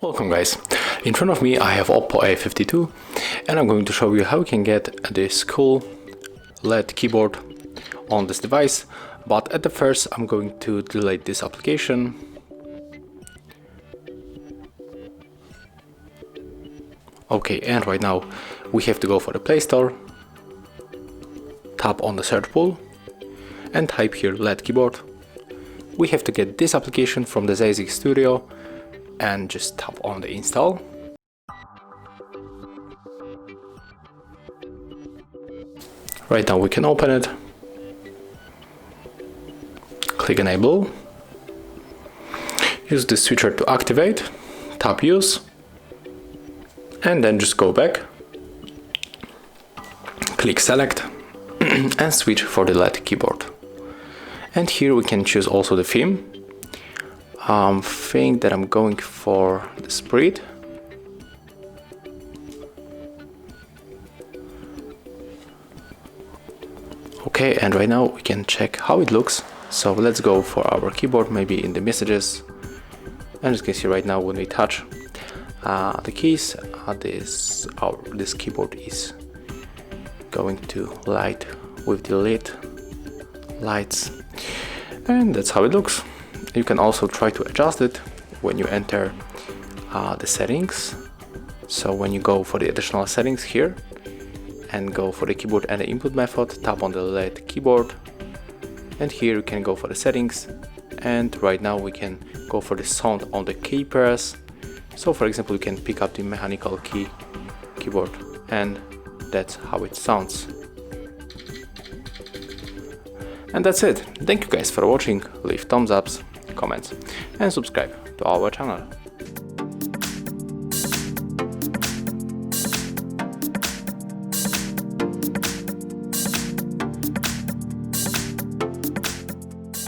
Welcome guys, in front of me I have Oppo A52 and I'm going to show you how you can get this cool LED keyboard on this device, but at the first I'm going to delete this application. Okay, and right now we have to go for the Play Store, tap on the search pool and type here LED keyboard. We have to get this application from the ZX Studio and just tap on the install. Right now we can open it, click enable, use the switcher to activate, tap use, and then just go back, click select and switch for the LED keyboard. And here we can choose also the theme. I think that I'm going for the spread. Okay, and right now we can check how it looks. So let's go for our keyboard, maybe in the messages. And as you can see right now when we touch the keys, this keyboard is going to light with the LED lights, and that's how it looks. You can also try to adjust it when you enter the settings. So when you go for the additional settings here and go for the keyboard and the input method, tap on the LED keyboard, and here you can go for the settings. And right now we can go for the sound on the key press. So for example, you can pick up the mechanical keyboard, and that's how it sounds. And that's it. Thank you guys for watching. Leave thumbs ups, comments and subscribe to our channel.